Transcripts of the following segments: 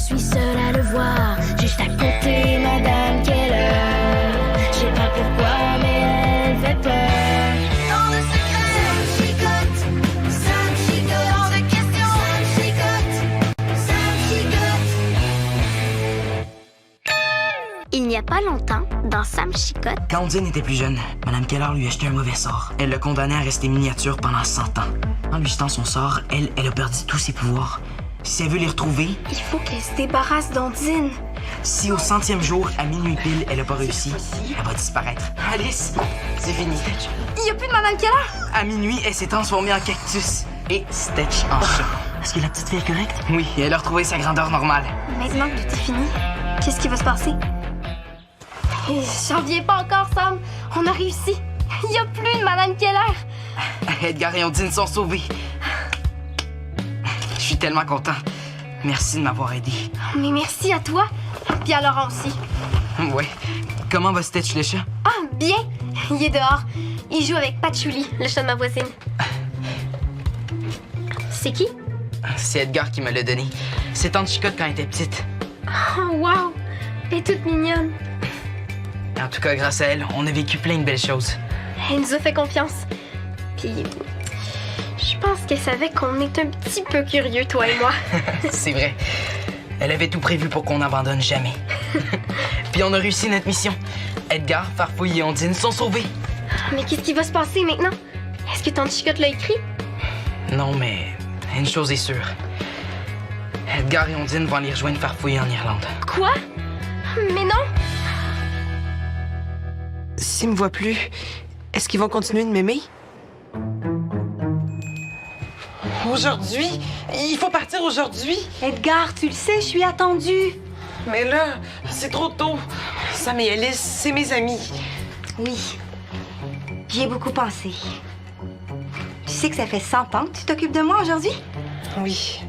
suis seule à le voir, juste à côté, Madame Keller. Je sais pas pourquoi, mais elle fait peur. Tant de secrets, ça me chicote, tant de questions, ça me chicote. Il n'y a pas longtemps, dans Sam Chicotte, Quand Ondine était plus jeune, Madame Keller lui a jeté un mauvais sort. Elle l'a condamné à rester miniature pendant 100 ans. En lui jetant son sort, elle a perdu tous ses pouvoirs. Si elle veut les retrouver, il faut qu'elle se débarrasse d'Ondine. si au 100e jour, à minuit pile, elle n'a pas réussi, elle va disparaître. Alice, c'est fini. Il n'y a plus de Madame Keller? À minuit, elle s'est transformée en cactus et Stitch en chat. Est-ce que la petite fille est correcte? Oui, elle a retrouvé sa grandeur normale. Maintenant que tout est fini, qu'est-ce qui va se passer? J'en viens pas encore, Sam. On a réussi. Il n'y a plus de Madame Keller. Edgar et Ondine sont sauvés. Je suis tellement content. Merci de m'avoir aidé. Mais merci à toi. Puis à Laurent aussi. Ouais. Comment va Stitch le chat? Ah, bien. Il est dehors. Il joue avec Patchouli, le chat de ma voisine. C'est qui? C'est Edgar qui me l'a donné. C'est Tante Chicotte quand elle était petite. Oh, wow. Elle est toute mignonne. En tout cas, grâce à elle, on a vécu plein de belles choses. Elle nous a fait confiance. Puis, je pense qu'elle savait qu'on est un petit peu curieux, toi et moi. C'est vrai. Elle avait tout prévu pour qu'on n'abandonne jamais. Puis on a réussi notre mission. Edgar, Farfouille et Ondine sont sauvés. Mais qu'est-ce qui va se passer maintenant? Est-ce que Tante Chicotte l'a écrit? Non, mais une chose est sûre. Edgar et Ondine vont aller rejoindre Farfouille en Irlande. Quoi? Mais non! S'ils me voient plus, est-ce qu'ils vont continuer de m'aimer? Aujourd'hui? Il faut partir aujourd'hui! Edgar, tu le sais, je suis attendue. Mais là, c'est trop tôt. Sam et Alice, c'est mes amis. Oui, j'y ai beaucoup pensé. Tu sais que ça fait 100 ans que tu t'occupes de moi aujourd'hui? Oui.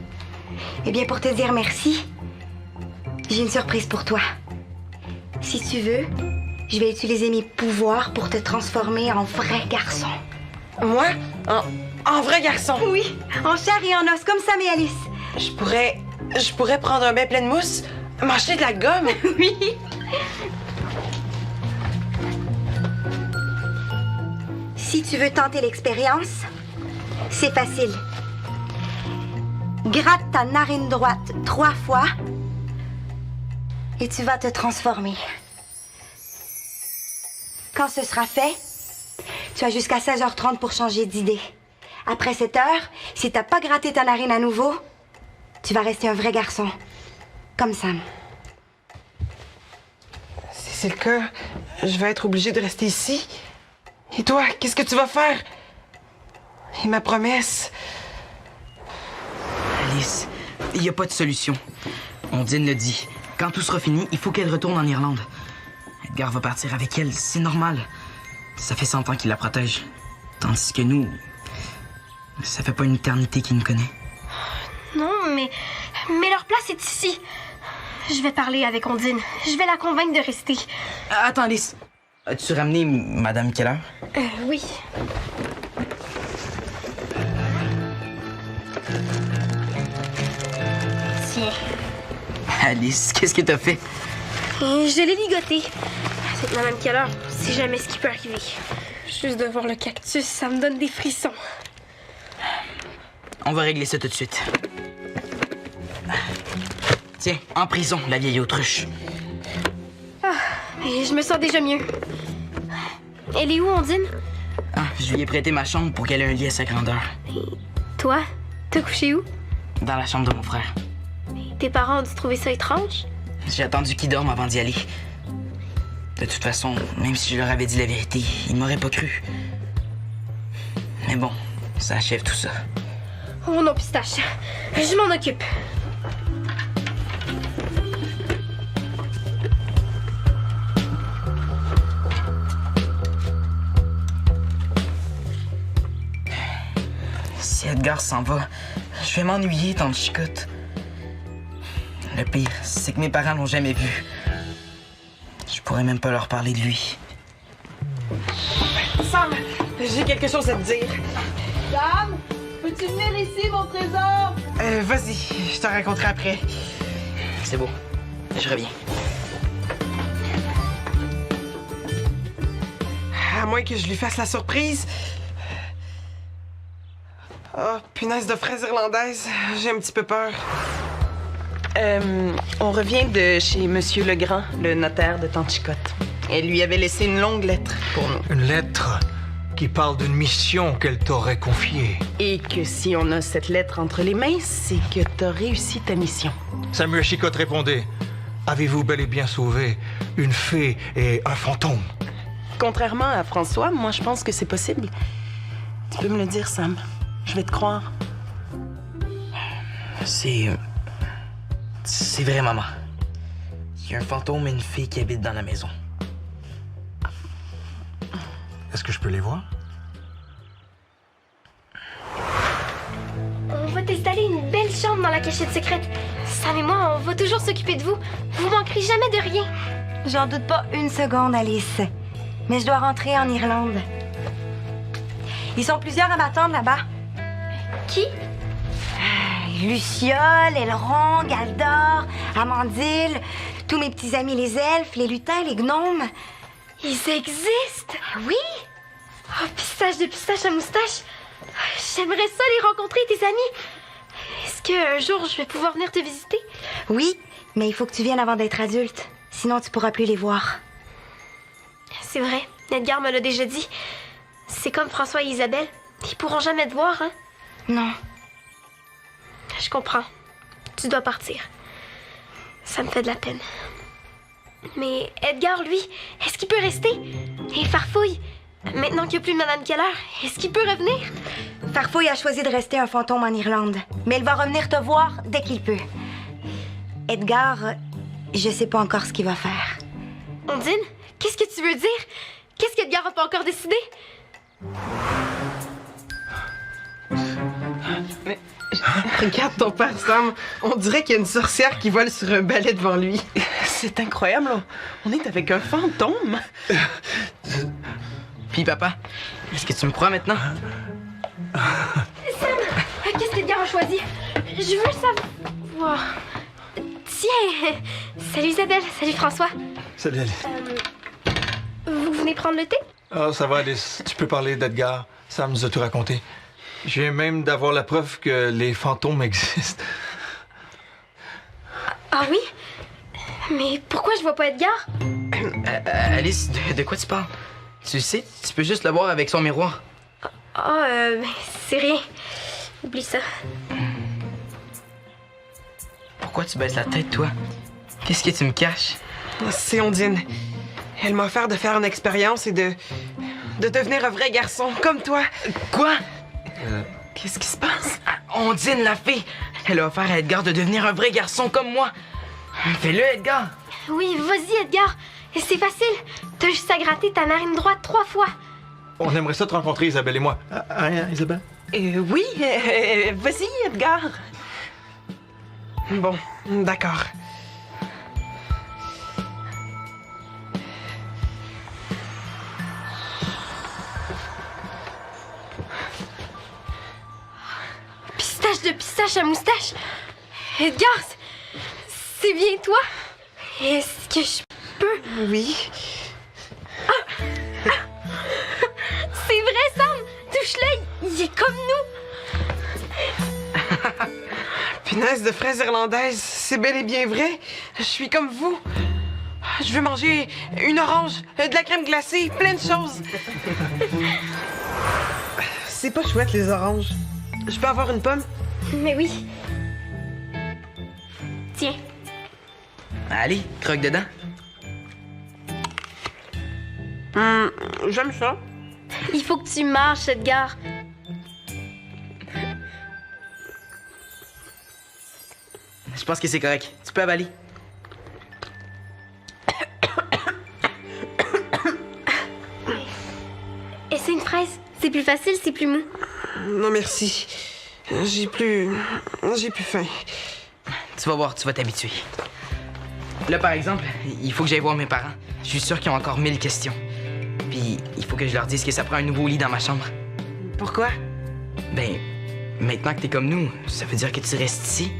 Eh bien, pour te dire merci, j'ai une surprise pour toi. Si tu veux, je vais utiliser mes pouvoirs pour te transformer en vrai garçon. Moi? En vrai garçon? Oui, en chair et en os, comme Sam et Alice. Je pourrais prendre un bain plein de mousse, m'acheter de la gomme. Oui. Si tu veux tenter l'expérience, c'est facile. Gratte ta narine droite 3 fois et tu vas te transformer. Quand ce sera fait, tu as jusqu'à 16h30 pour changer d'idée. Après 7 heures, si t'as pas gratté ta narine à nouveau, tu vas rester un vrai garçon. Comme Sam. Si c'est le cas, je vais être obligée de rester ici. Et toi, qu'est-ce que tu vas faire? Et ma promesse? Alice, il n'y a pas de solution. Ondine le dit. Quand tout sera fini, il faut qu'elle retourne en Irlande. Edgar va partir avec elle, c'est normal. Ça fait 100 ans qu'il la protège. Tandis que nous, ça fait pas une éternité qu'il nous connaît. Non, mais leur place est ici. Je vais parler avec Ondine. Je vais la convaincre de rester. Attends, Alice. As-tu ramené Madame Keller? Oui. Tiens. Alice, qu'est-ce que t'as fait? Je l'ai ligoté. Cette Madame Keller, c'est jamais ce qui peut arriver. Juste de voir le cactus, ça me donne des frissons. On va régler ça tout de suite. Tiens, en prison, la vieille autruche. Et je me sens déjà mieux. Elle est où, Ondine? Ah, je lui ai prêté ma chambre pour qu'elle ait un lit à sa grandeur. Toi, t'as couché où? Dans la chambre de mon frère. Tes parents ont dû trouver ça étrange? J'ai attendu qu'ils dorment avant d'y aller. De toute façon, même si je leur avais dit la vérité, ils m'auraient pas cru. Mais bon, ça achève tout ça. Oh non, Pistache. Je m'en occupe. Si Edgar s'en va, je vais m'ennuyer, tante Chicotte. Le pire, c'est que mes parents l'ont jamais vu. Je pourrais même pas leur parler de lui. Sam, j'ai quelque chose à te dire. Sam, peux-tu venir ici, mon trésor? Vas-y, je te raconterai après. C'est beau. Je reviens. À moins que je lui fasse la surprise. Oh, punaise de fraise irlandaise. J'ai un petit peu peur. On revient de chez Monsieur Legrand, le notaire de Tante Chicotte. Elle lui avait laissé une longue lettre pour nous. Une lettre qui parle d'une mission qu'elle t'aurait confiée. Et que si on a cette lettre entre les mains, c'est que t'as réussi ta mission. Samuel Chicotte répondait: avez-vous bel et bien sauvé une fée et un fantôme? Contrairement à François, moi je pense que c'est possible. Tu peux me le dire, Sam. Je vais te croire. C'est vrai, maman. Il y a un fantôme et une fille qui habitent dans la maison. Est-ce que je peux les voir? On va t'installer une belle chambre dans la cachette secrète. Sam et moi, on va toujours s'occuper de vous. Vous manquerez jamais de rien. J'en doute pas une seconde, Alice. Mais je dois rentrer en Irlande. Ils sont plusieurs à m'attendre là-bas. Qui? Luciole, Elron, Galdor, Amandile, tous mes petits amis les elfes, les lutins, les gnomes. Ils existent? Oui, Oh, pistache à moustache. J'aimerais ça les rencontrer, tes amis. Est-ce qu'un jour, je vais pouvoir venir te visiter? oui, mais il faut que tu viennes avant d'être adulte. Sinon, tu pourras plus les voir. C'est vrai, Edgar me l'a déjà dit. C'est comme François et Isabelle. Ils pourront jamais te voir, hein? Non, Je comprends. Tu dois partir. Ça me fait de la peine. Mais Edgar, lui, est-ce qu'il peut rester? Et Farfouille, maintenant qu'il n'y a plus de Madame Keller, est-ce qu'il peut revenir? Farfouille a choisi de rester un fantôme en Irlande. Mais il va revenir te voir dès qu'il peut. Edgar, je sais pas encore ce qu'il va faire. Ondine, qu'est-ce que tu veux dire? Qu'est-ce qu'Edgar n'a pas encore décidé? Regarde ton père, Sam. On dirait qu'il y a une sorcière qui vole sur un balai devant lui. C'est incroyable, là. On est avec un fantôme. Puis, papa, est-ce que tu me crois maintenant? Qu'est-ce qu'Edgar a choisi? Je veux savoir. Tiens, salut Isabelle, salut François. Salut, Alice. Vous venez prendre le thé? Ah, ça va, Alice. Tu peux parler d'Edgar. Sam nous a tout raconté. Je viens même d'avoir la preuve que les fantômes existent. Ah oui? Mais pourquoi je vois pas Edgar? Alice, de quoi tu parles? Tu le sais, tu peux juste le voir avec son miroir. Ah, c'est rien. Oublie ça. Pourquoi tu baisses la tête, toi? Qu'est-ce que tu me caches? C'est Ondine. Elle m'a offert de faire une expérience et de devenir un vrai garçon, comme toi. Quoi? Qu'est-ce qui se passe? Ondine, la fée! Elle a offert à Edgar de devenir un vrai garçon comme moi. Fais-le, Edgar! Oui, vas-y Edgar. C'est facile. T'as juste à gratter ta narine droite 3 fois. On aimerait ça te rencontrer, Isabelle et moi. Hein, Isabelle? Oui, vas-y, Edgar. Bon, d'accord. Pistache à moustache. Edgar, c'est bien toi? Est-ce que je peux? Oui. C'est vrai, Sam! Touche-le, il est comme nous! Punaise de fraise irlandaise, c'est bel et bien vrai. Je suis comme vous. Je veux manger une orange, de la crème glacée, plein de choses. C'est pas chouette, les oranges. Je peux avoir une pomme? Mais oui. Tiens. Allez, croque dedans. J'aime ça. Il faut que tu marches, Edgar. Je pense que c'est correct. Tu peux avaler. Et c'est une fraise. C'est plus facile, c'est plus mou. Non, merci. J'ai plus faim. Tu vas voir, tu vas t'habituer. Là, par exemple, il faut que j'aille voir mes parents. Je suis sûr qu'ils ont encore 1000 questions. Puis, il faut que je leur dise que ça prend un nouveau lit dans ma chambre. Pourquoi? Ben, maintenant que t'es comme nous, ça veut dire que tu restes ici.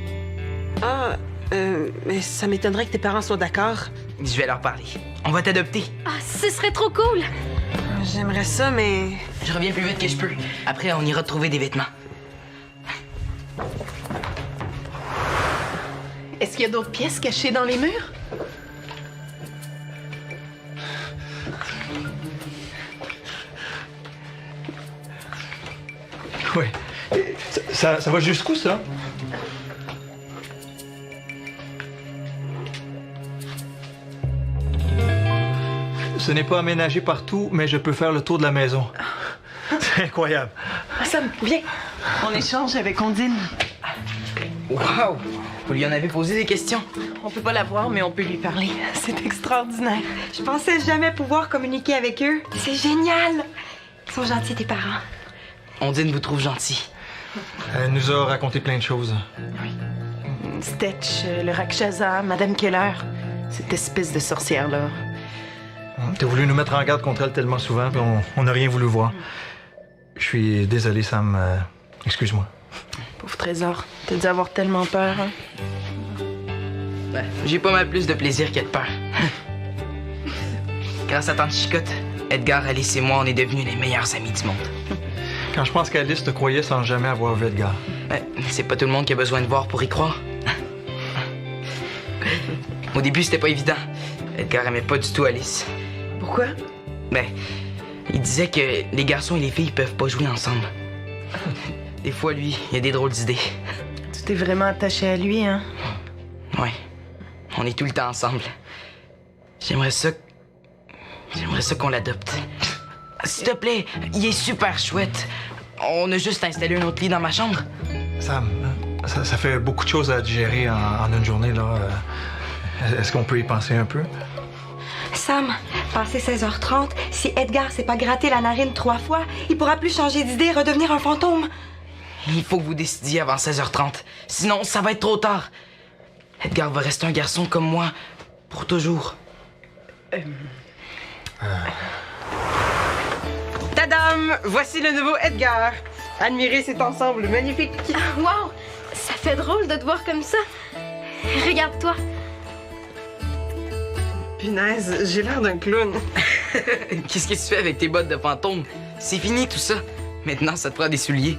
Ah, Mais ça m'étonnerait que tes parents soient d'accord. Je vais leur parler. On va t'adopter. Ah, ce serait trop cool! J'aimerais ça, mais... Je reviens plus vite que je peux. Après, on ira trouver des vêtements. Est-ce qu'il y a d'autres pièces cachées dans les murs? Oui. Ça va jusqu'où, ça? Ce n'est pas aménagé partout, mais je peux faire le tour de la maison. C'est incroyable. Ah, Sam, viens. On échange avec Ondine. Wow! Vous lui en avez posé des questions. On peut pas la voir, mais on peut lui parler. C'est extraordinaire. Je pensais jamais pouvoir communiquer avec eux. C'est génial! Ils sont gentils, tes parents. Ondine vous trouve gentil. Elle nous a raconté plein de choses. Stetch, le Rakshasa, Madame Keller. Cette espèce de sorcière-là. T'as voulu nous mettre en garde contre elle tellement souvent, puis on n'a rien voulu voir. Je suis désolé, Sam. Excuse-moi. Pauvre trésor. T'as dû avoir tellement peur, hein? Ben, j'ai pas mal plus de plaisir que de peur. Grâce à Tante Chicotte, Edgar, Alice et moi, on est devenus les meilleurs amis du monde. Quand je pense qu'Alice te croyait sans jamais avoir vu Edgar. Ben, c'est pas tout le monde qui a besoin de voir pour y croire. Au début, c'était pas évident. Edgar aimait pas du tout Alice. Pourquoi? Ben, il disait que les garçons et les filles peuvent pas jouer ensemble. Des fois, lui, il a des drôles d'idées. Tu t'es vraiment attaché à lui, hein? Ouais. On est tout le temps ensemble. J'aimerais ça qu'on l'adopte. S'il te plaît, il est super chouette. On a juste installé un autre lit dans ma chambre. Sam, ça fait beaucoup de choses à digérer en une journée, là. Est-ce qu'on peut y penser un peu? Sam, passé 16h30, si Edgar s'est pas gratté la narine 3 fois, il pourra plus changer d'idée et redevenir un fantôme. Il faut que vous décidiez avant 16h30. Sinon, ça va être trop tard. Edgar va rester un garçon comme moi pour toujours. Tadam! Voici le nouveau Edgar. Admirez cet ensemble magnifique. Wow! Ça fait drôle de te voir comme ça. Regarde-toi. Punaise, j'ai l'air d'un clown. Qu'est-ce que tu fais avec tes bottes de fantôme? C'est fini tout ça. Maintenant, ça te prend des souliers.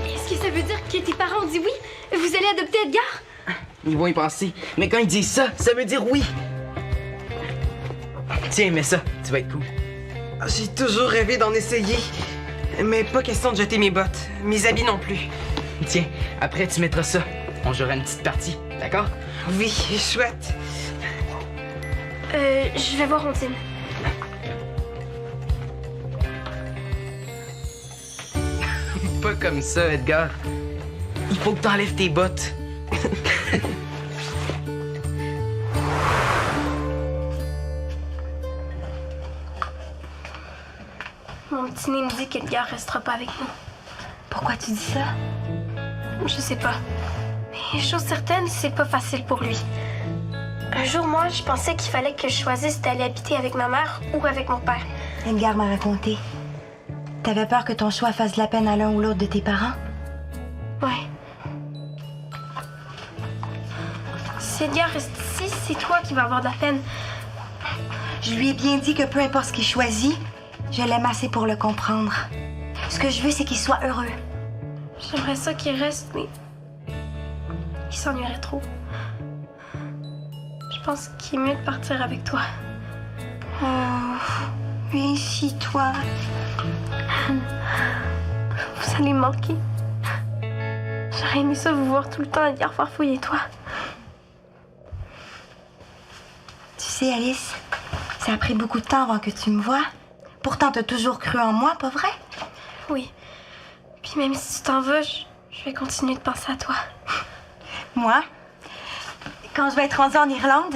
Est-ce que ça veut dire que tes parents ont dit oui? Vous allez adopter Edgar? Ils vont y penser. Mais quand ils disent ça, ça veut dire oui. Tiens, mets ça. Tu vas être cool. J'ai toujours rêvé d'en essayer. Mais pas question de jeter mes bottes. Mes habits non plus. Tiens, après, tu mettras ça. On jouera une petite partie, d'accord? Oui, chouette. Je vais voir Ondine. Pas comme ça, Edgar. Il faut que t'enlèves tes bottes. Mon petit nez me dit qu'Edgar restera pas avec nous. Pourquoi tu dis ça? Je sais pas. Mais chose certaine, c'est pas facile pour lui. Un jour, moi, je pensais qu'il fallait que je choisisse d'aller habiter avec ma mère ou avec mon père. Edgar m'a raconté. T'avais peur que ton choix fasse de la peine à l'un ou l'autre de tes parents? Ouais. Si Edgar reste ici, c'est toi qui vas avoir de la peine. Je lui ai bien dit que peu importe ce qu'il choisit, je l'aime assez pour le comprendre. Ce que je veux, c'est qu'il soit heureux. J'aimerais ça qu'il reste, mais il s'ennuierait trop. Je pense qu'il est mieux de partir avec toi. Oh, viens ici, toi. Vous allez me manquer. J'aurais aimé ça vous voir tout le temps, Edgar Farfouille et toi. Tu sais, Alice, ça a pris beaucoup de temps avant que tu me vois. Pourtant, t'as toujours cru en moi, pas vrai? Oui. Puis même si tu t'en vas, je vais continuer de penser à toi. Moi, quand je vais être rendue en Irlande,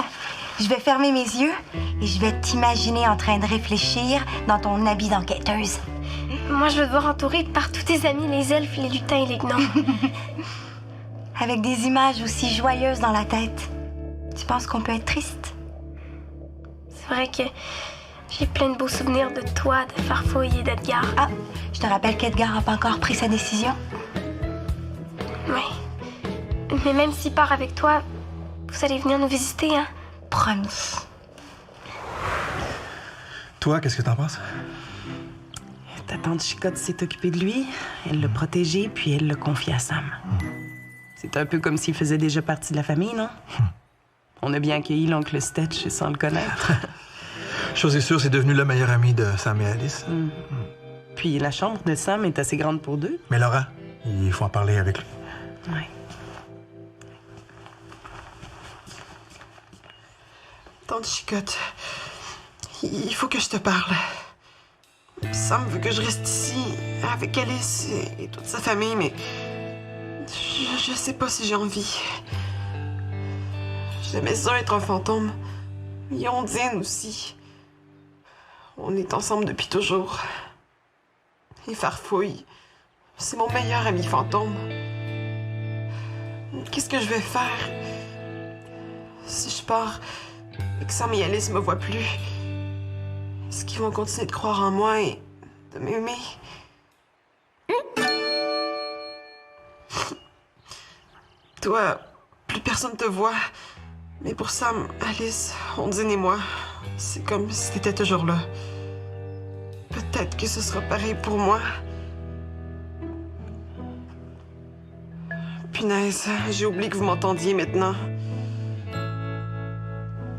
je vais fermer mes yeux et je vais t'imaginer en train de réfléchir dans ton habit d'enquêteuse. Moi, je veux te voir entourée par tous tes amis, les elfes, les lutins et les gnomes. Avec des images aussi joyeuses dans la tête. Tu penses qu'on peut être triste? C'est vrai que j'ai plein de beaux souvenirs de toi, de Farfouille et d'Edgar. Ah, je te rappelle qu'Edgar n'a pas encore pris sa décision. Oui. Mais même s'il part avec toi, vous allez venir nous visiter, hein? Promis. Toi, qu'est-ce que t'en penses? Ta tante Chicotte s'est occupée de lui, elle l'a protégé, puis elle l'a confié à Sam. C'est un peu comme s'il faisait déjà partie de la famille, non? On a bien accueilli l'oncle Stetch sans le connaître. Chose est sûre, c'est devenu le meilleur ami de Sam et Alice. Puis la chambre de Sam est assez grande pour deux. Mais Laura, il faut en parler avec lui. Ouais. Tante Chicotte, il faut que je te parle. Sam veut que je reste ici avec Alice et toute sa famille, mais je sais pas si j'ai envie. J'aimais ça être un fantôme. Et Ondine aussi. On est ensemble depuis toujours. Et Farfouille, c'est mon meilleur ami fantôme. Qu'est-ce que je vais faire? Si je pars et que Sam et Alice me voient plus, est-ce qu'ils vont continuer de croire en moi et de m'aimer? Toi, plus personne te voit. Mais pour Sam, Alice, Ondine et moi, c'est comme si t'étais toujours là. Peut-être que ce sera pareil pour moi. Punaise, j'ai oublié que vous m'entendiez maintenant.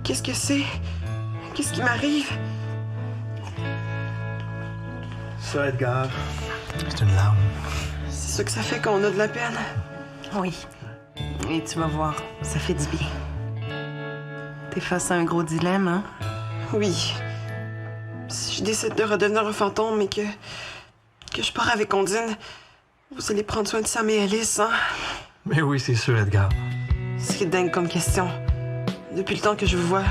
Qu'est-ce que c'est? Qu'est-ce qui m'arrive? Ça, Edgar, c'est une larme. C'est ça que ça fait quand on a de la peine. Oui. Et tu vas voir, ça fait du bien. T'es face à un gros dilemme, hein? Oui. Si je décide de redevenir un fantôme et que je pars avec Ondine, vous allez prendre soin de Sam et Alice, hein? Mais oui, c'est sûr, Edgar. C'est dingue comme question. Depuis le temps que je vous vois,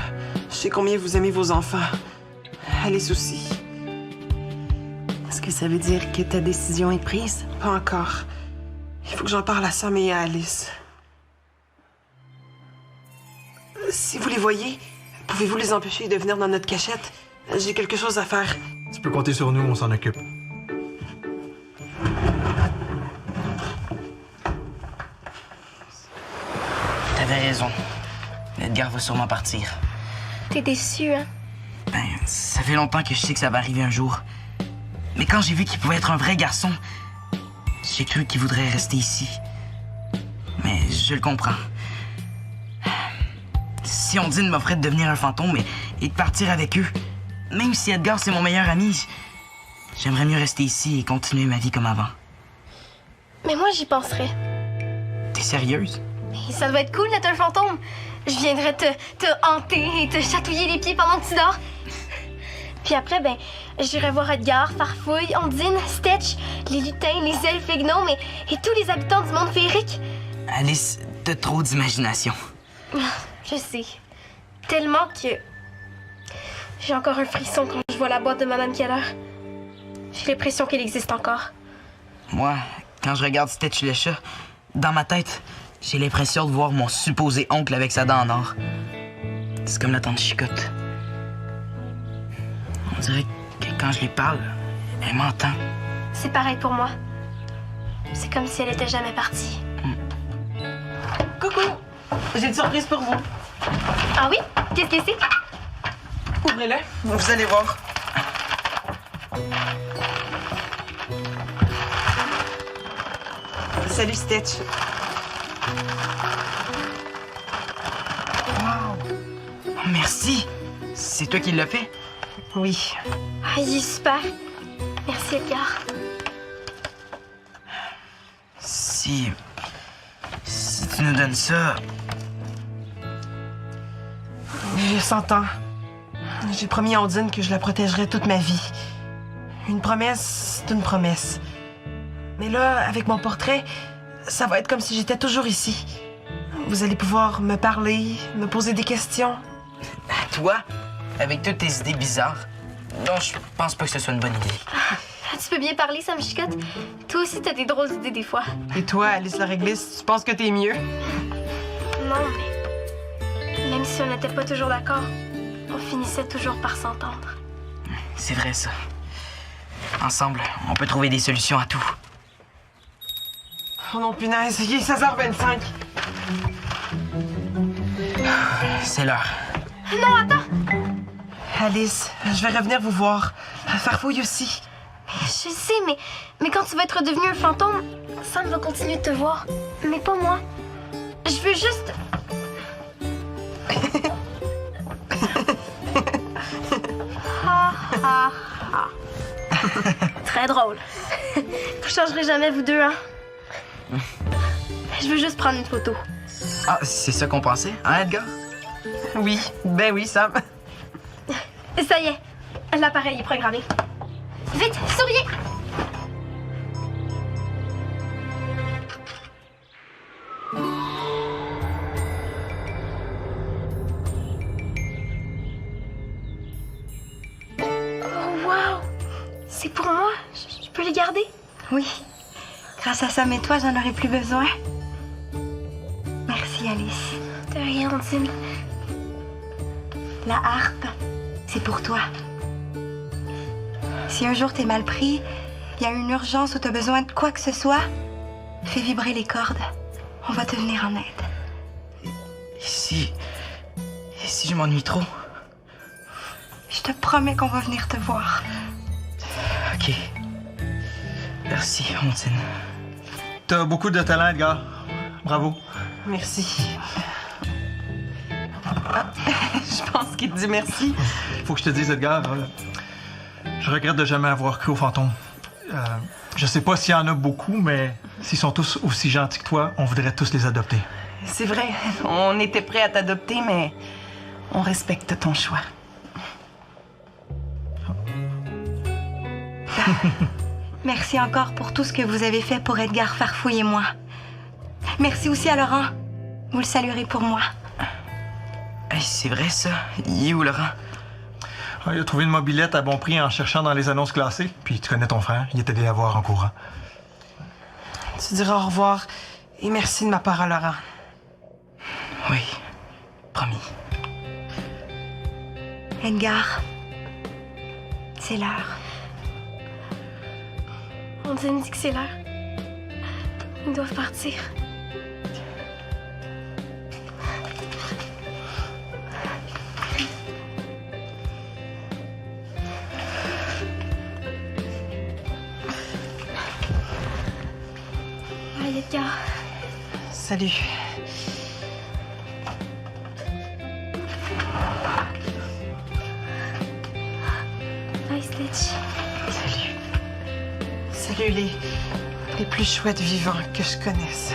je sais combien vous aimez vos enfants. Alice aussi. Est-ce que ça veut dire que ta décision est prise? Pas encore. Il faut que j'en parle à Sam et à Alice. Si vous les voyez, pouvez-vous les empêcher de venir dans notre cachette? J'ai quelque chose à faire. Tu peux compter sur nous, on s'en occupe. T'avais raison. Edgar va sûrement partir. T'es déçu, hein? Ben, ça fait longtemps que je sais que ça va arriver un jour. Mais quand j'ai vu qu'il pouvait être un vrai garçon, j'ai cru qu'il voudrait rester ici. Mais je le comprends. Si Ondine m'offrait de devenir un fantôme et de partir avec eux, même si Edgar c'est mon meilleur ami, j'aimerais mieux rester ici et continuer ma vie comme avant. Mais moi, j'y penserais. T'es sérieuse? Et ça doit être cool d'être un fantôme. Je viendrais te hanter et te chatouiller les pieds pendant que tu dors. Puis après, ben, j'irai voir Edgar, Farfouille, Ondine, Stetch, les lutins, les elfes, les gnomes et tous les habitants du monde féerique. Alice, t'as trop d'imagination. Je sais. Tellement que... j'ai encore un frisson quand je vois la boîte de Madame Keller. J'ai l'impression qu'elle existe encore. Moi, quand je regarde Stetch le chat, dans ma tête, j'ai l'impression de voir mon supposé oncle avec sa dent en or. C'est comme la tante Chicotte. On dirait que quand je lui parle, elle m'entend. C'est pareil pour moi. C'est comme si elle était jamais partie. Coucou! J'ai une surprise pour vous. Ah oui? Qu'est-ce que c'est? Ouvrez-le. Vous allez voir. Salut, Stitch. Oh, merci. C'est toi qui l'as fait? Oui. Ah, il est super. Merci, Edgar. Si tu nous donnes ça, J'ai 100 ans. J'ai promis à Ondine que je la protégerais toute ma vie. Une promesse, c'est une promesse. Mais là, avec mon portrait, ça va être comme si j'étais toujours ici. Vous allez pouvoir me parler, me poser des questions. toi, avec toutes tes idées bizarres, non, je pense pas que ce soit une bonne idée. Ah, tu peux bien parler, Sam Chicotte. Toi aussi, t'as des drôles d'idées des fois. Et toi, Alice la réglisse, tu penses que t'es mieux? Non, mais... même si on n'était pas toujours d'accord, on finissait toujours par s'entendre. C'est vrai, ça. Ensemble, on peut trouver des solutions à tout. Oh non, punaise, il est 16h25. C'est l'heure. Non, attends! Alice, je vais revenir vous voir. Farfouille aussi. Je sais, mais quand tu vas être devenu un fantôme, Sam va continuer de te voir. Mais pas moi. Je veux juste... ha, ha, ha. Très drôle. Vous changerez jamais, vous deux, hein? Je veux juste prendre une photo. Ah, c'est ça qu'on pensait, hein, Edgar? Oui, ben oui, Sam. Ça y est, l'appareil est programmé. Vite, souriez! Oh, wow! C'est pour moi? Je peux les garder? Oui. Grâce à Sam et toi, j'en aurais plus besoin. Merci, Alice. De rien, Ondine. La harpe, c'est pour toi. Si un jour t'es mal pris, il y a une urgence ou t'as besoin de quoi que ce soit, fais vibrer les cordes. On va te venir en aide. Et si je m'ennuie trop? Je te promets qu'on va venir te voir. OK. Merci, Ondine. T'as beaucoup de talent, Edgar. Bravo. Merci. Ah, je pense qu'il te dit merci. Faut que je te dise, Edgar, je regrette de jamais avoir cru aux fantômes. Je sais pas s'il y en a beaucoup, mais s'ils sont tous aussi gentils que toi, on voudrait tous les adopter. C'est vrai, on était prêts à t'adopter, mais on respecte ton choix. Merci encore pour tout ce que vous avez fait pour Edgar Farfouille et moi. Merci aussi à Laurent. Vous le saluerez pour moi. Hey, c'est vrai, ça? Il est où, Laurent? Il a trouvé une mobilette à bon prix en cherchant dans les annonces classées. Puis tu connais ton frère, il est allé la voir en courant. Tu diras au revoir et merci de ma part à Laurent. Oui, promis. Edgar, c'est l'heure. Ondine dit que c'est l'heure. Ils doivent partir. Bye, Edgar. Salut. Bye, Stitch. Salut les plus chouettes vivants que je connaisse.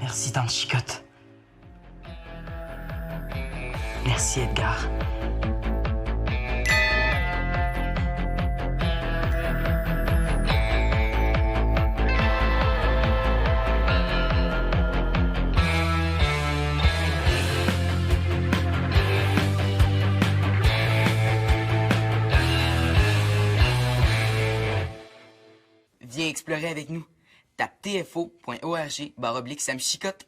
Merci, Tante Chicotte. Merci, Edgar. Viens explorer avec nous. Tape tfo.org/Sam Chicotte